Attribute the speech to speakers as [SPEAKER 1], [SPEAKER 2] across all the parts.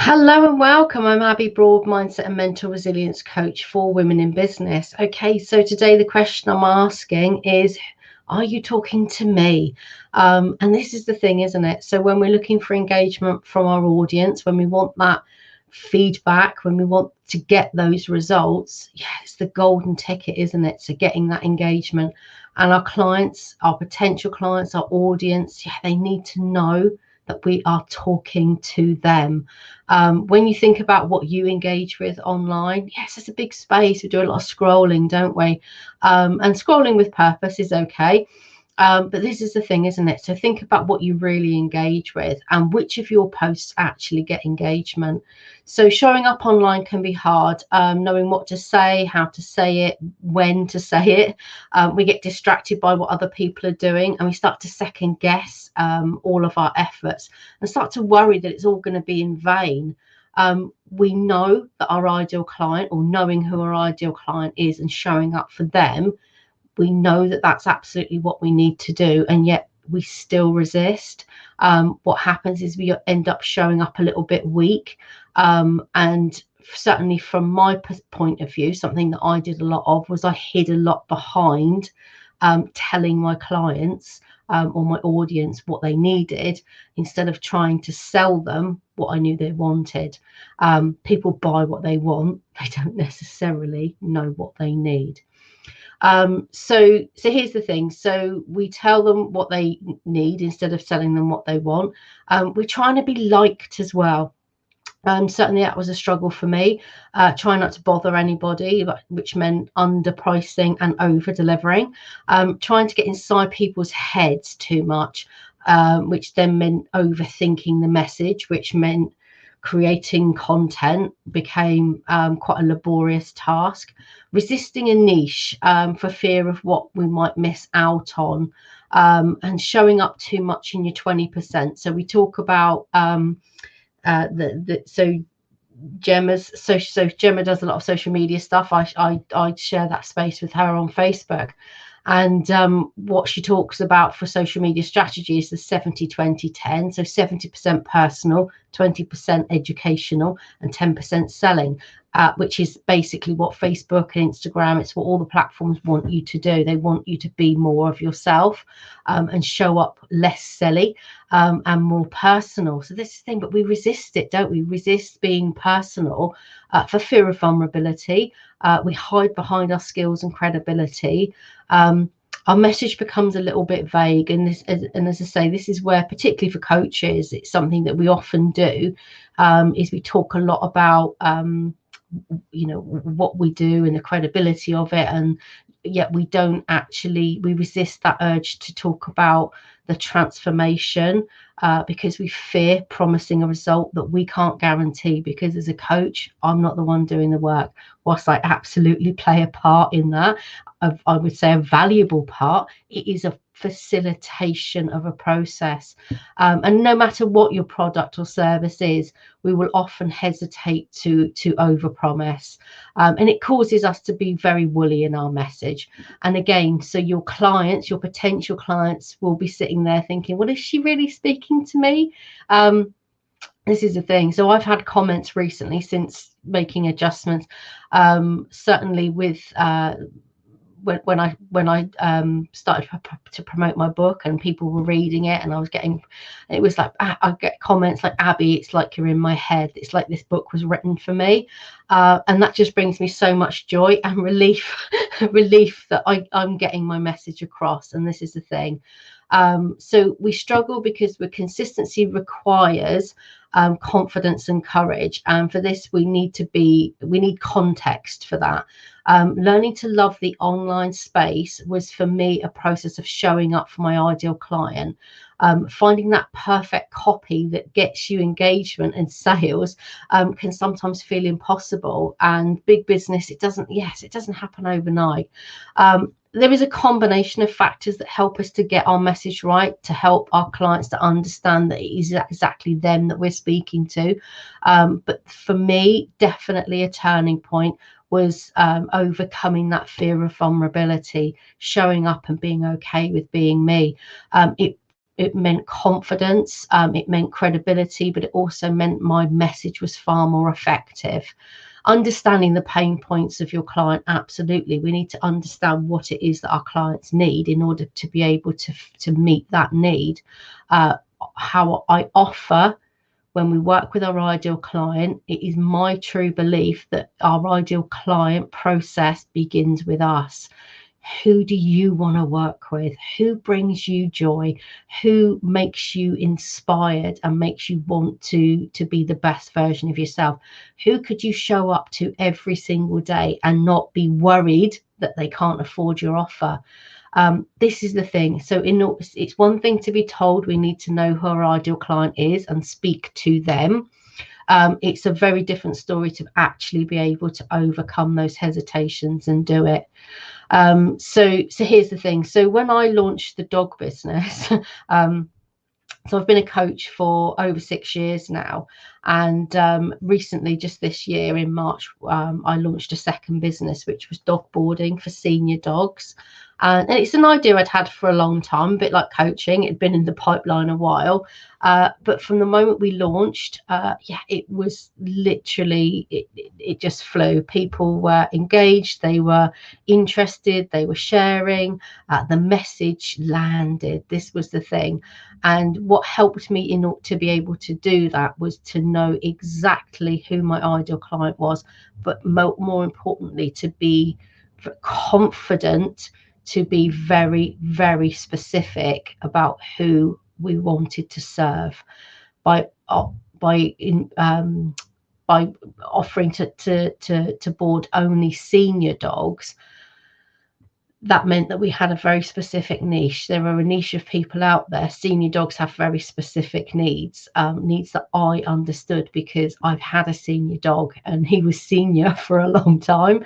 [SPEAKER 1] Hello and welcome. I'm Abbie Broad, mindset and mental resilience coach for women in business. Okay, so today the question I'm asking is, are you talking to me? And this is the thing, isn't it? So when we're looking for engagement from our audience, when we want that feedback, when we want to get those results, yeah, it's the golden ticket, isn't it? So getting that engagement, and our clients, our potential clients, our audience, yeah, they need to know that we are talking to them. When you think about what you engage with online, yes, it's a big space. We do a lot of scrolling, don't we? And scrolling with purpose is okay. But this is the thing, isn't it? So think about what you really engage with and which of your posts actually get engagement. So showing up online can be hard, knowing what to say, how to say it, when to say it. We get distracted by what other people are doing, and we start to second guess all of our efforts and start to worry that it's all going to be in vain. We know that our ideal client, or knowing who our ideal client is and showing up for them, we know that that's absolutely what we need to do, and yet we still resist. What happens is we end up showing up a little bit weak, and certainly from my point of view, something that I did a lot of was I hid a lot behind telling my clients or my audience what they needed, instead of trying to sell them what I knew they wanted. People buy what they want, they don't necessarily know what they need. So here's the thing. So we tell them what they need instead of telling them what they want. We're trying to be liked as well. Certainly that was a struggle for me, trying not to bother anybody, which meant underpricing and over delivering, trying to get inside people's heads too much, which then meant overthinking the message, which meant creating content became quite a laborious task, resisting a niche for fear of what we might miss out on, and showing up too much in your 20%. So we talk about so Gemma does a lot of social media stuff. I share that space with her on Facebook. And what she talks about for social media strategy is the 70-20-10. So 70% personal, 20% educational, and 10% selling, which is basically what Facebook and Instagram, it's what all the platforms want you to do. They want you to be more of yourself, and show up less silly, and more personal. So this is the thing, but we resist it, don't we? Resist being personal for fear of vulnerability. We hide behind our skills and credibility. Our message becomes a little bit vague, and as I say, this is where, particularly for coaches, it's something that we often do, is we talk a lot about what we do and the credibility of it, and yet we resist that urge to talk about the transformation, because we fear promising a result that we can't guarantee, because as a coach, I'm not the one doing the work. Whilst I absolutely play a part in that, I would say a valuable part, it is a facilitation of a process. And no matter what your product or service is, we will often hesitate to overpromise, and it causes us to be very woolly in our message. And again, so your clients, your potential clients, will be sitting there thinking, well, is she really speaking to me? This is the thing. So I've had comments recently since making adjustments, certainly with when I started to promote my book, and people were reading it, and it was like, I get comments like, Abbie, it's like you're in my head. It's like this book was written for me. And that just brings me so much joy and relief, relief that I'm getting my message across. And this is the thing. So we struggle because consistency requires confidence and courage. And for this, we need context for that. Learning to love the online space was, for me, a process of showing up for my ideal client. Finding that perfect copy that gets you engagement and sales can sometimes feel impossible. And big business, it doesn't happen overnight. There is a combination of factors that help us to get our message right, to help our clients to understand that it is exactly them that we're speaking to. But for me, definitely a turning point was overcoming that fear of vulnerability, showing up and being okay with being me. It it meant confidence, it meant credibility, but it also meant my message was far more effective. Understanding the pain points of your client, absolutely. We need to understand what it is that our clients need in order to be able to meet that need. How I offer when we work with our ideal client, it is my true belief that our ideal client process begins with us. Who do you want to work with? Who brings you joy? Who makes you inspired and makes you want to be the best version of yourself? Who could you show up to every single day and not be worried that they can't afford your offer? This is the thing. So it's one thing to be told we need to know who our ideal client is and speak to them. It's a very different story to actually be able to overcome those hesitations and do it. So here's the thing. So when I launched the dog business, so I've been a coach for over 6 years now, and recently, just this year in March, I launched a second business, which was dog boarding for senior dogs. And it's an idea I'd had for a long time, a bit like coaching. It'd been in the pipeline a while. But from the moment we launched, it was literally, it just flew. People were engaged, they were interested, they were sharing, the message landed. This was the thing. And what helped me to be able to do that was to know exactly who my ideal client was, but more importantly, to be confident, to be very, very specific about who we wanted to serve by offering to board only senior dogs. That meant that we had a very specific niche. There are a niche of people out there. Senior dogs have very specific needs, needs that I understood because I've had a senior dog and he was senior for a long time.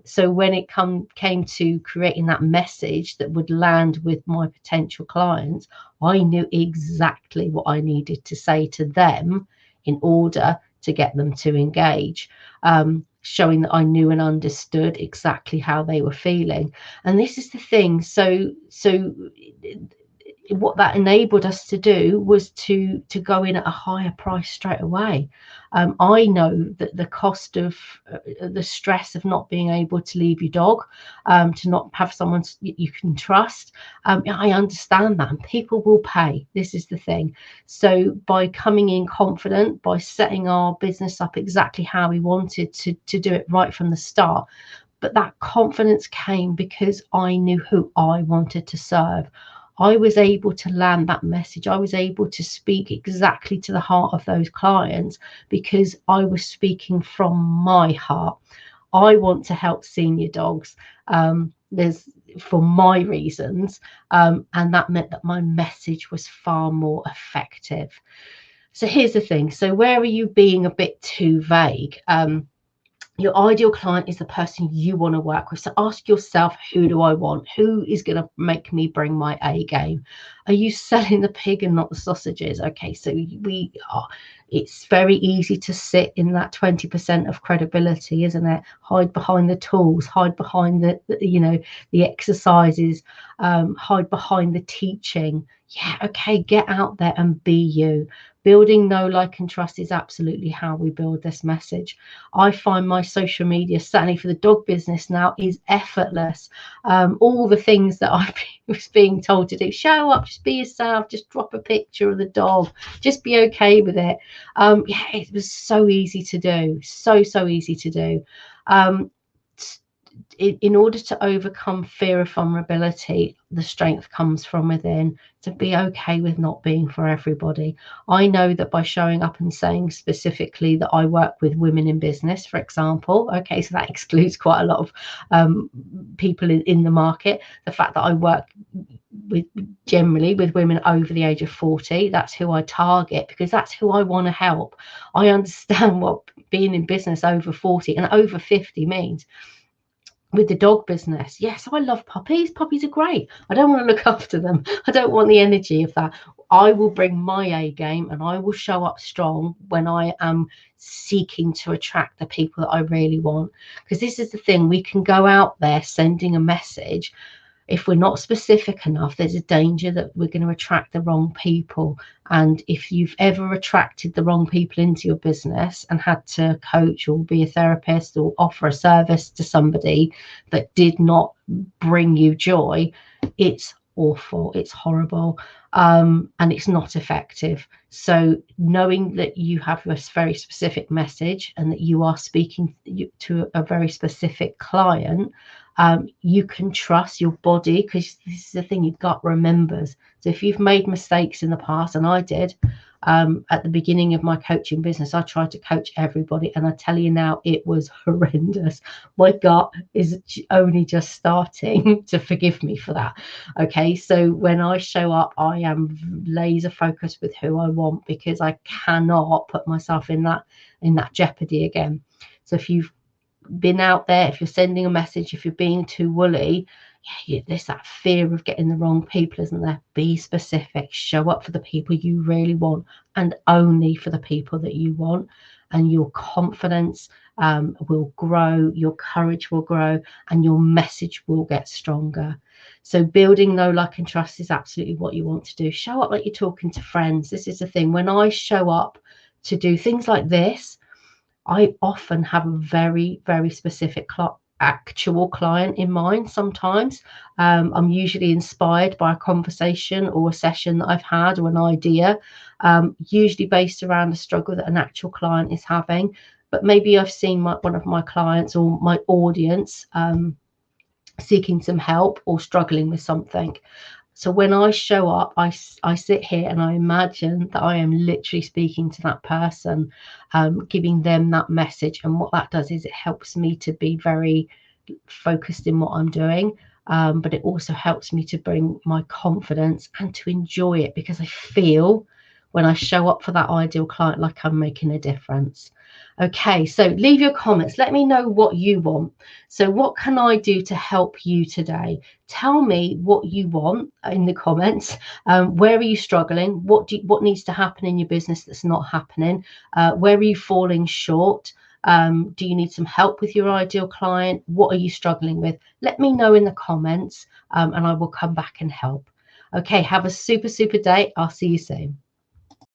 [SPEAKER 1] So when it came to creating that message that would land with my potential clients, I knew exactly what I needed to say to them in order to get them to engage. Showing that I knew and understood exactly how they were feeling. And this is the thing. So what that enabled us to do was to go in at a higher price straight away. I know that the cost of the stress of not being able to leave your dog, to not have someone you can trust, I understand that, and people will pay. This is the thing. So by coming in confident, by setting our business up exactly how we wanted to do it right from the start, but that confidence came because I knew who I wanted to serve. I was able to land that message. I was able to speak exactly to the heart of those clients because I was speaking from my heart. I want to help senior dogs. There's for my reasons, and that meant that my message was far more effective. So here's the thing. So where are you being a bit too vague? Your ideal client is the person you want to work with. So ask yourself, who do I want? Who is going to make me bring my A game? Are you selling the pig and not the sausages? Okay, so we are. It's very easy to sit in that 20% of credibility, isn't it? Hide behind the tools, hide behind the exercises, hide behind the teaching. Yeah, okay, get out there and be you. Building know, like, and trust is absolutely how we build this message. I find my social media, certainly for the dog business now, is effortless. All the things that I was being told to do, show up, just be yourself, just drop a picture of the dog, just be okay with it. It was so easy to do, so easy to do. In order to overcome fear of vulnerability, the strength comes from within, to be okay with not being for everybody. I know that by showing up and saying specifically that I work with women in business, for example, okay, so that excludes quite a lot of people in the market. The fact that I work generally with women over the age of 40, that's who I target because that's who I want to help. I understand what being in business over 40 and over 50 means. With the dog business, yes, I love puppies. Puppies are great. I don't want to look after them. I don't want the energy of that. I will bring my A game and I will show up strong when I am seeking to attract the people that I really want. Because this is the thing, we can go out there sending a message If we're not specific enough, there's a danger that we're going to attract the wrong people. And if you've ever attracted the wrong people into your business and had to coach or be a therapist or offer a service to somebody that did not bring you joy, it's awful, it's horrible, and it's not effective. So knowing that you have a very specific message and that you are speaking to a very specific client, you can trust your body, because this is the thing, your gut remembers. So if you've made mistakes in the past, and I did, at the beginning of my coaching business, I tried to coach everybody, and I tell you now, it was horrendous. My gut is only just starting to forgive me for that. Okay, so when I show up, I am laser focused with who I want, because I cannot put myself in that jeopardy again. So if you've been out there, if you're sending a message, if you're being too woolly, there's that fear of getting the wrong people, isn't there? Be specific, show up for the people you really want, and only for the people that you want, and your confidence will grow, your courage will grow, and your message will get stronger. So building know, like, and trust is absolutely what you want to do. Show up like you're talking to friends. This is the thing, when I show up to do things like this, I often have a very, very specific actual client in mind. Sometimes I'm usually inspired by a conversation or a session that I've had, or an idea, usually based around a struggle that an actual client is having. But maybe I've seen one of my clients or my audience seeking some help or struggling with something. So when I show up, I sit here and I imagine that I am literally speaking to that person, giving them that message. And what that does is it helps me to be very focused in what I'm doing. But it also helps me to bring my confidence and to enjoy it, because I feel when I show up for that ideal client like I'm making a difference. Okay, so leave your comments. Let me know what you want. So what can I do to help you today? Tell me what you want in the comments. Where are you struggling? What needs to happen in your business that's not happening? Where are you falling short? Do you need some help with your ideal client? What are you struggling with? Let me know in the comments, and I will come back and help. Okay, have a super, super day. I'll see you soon.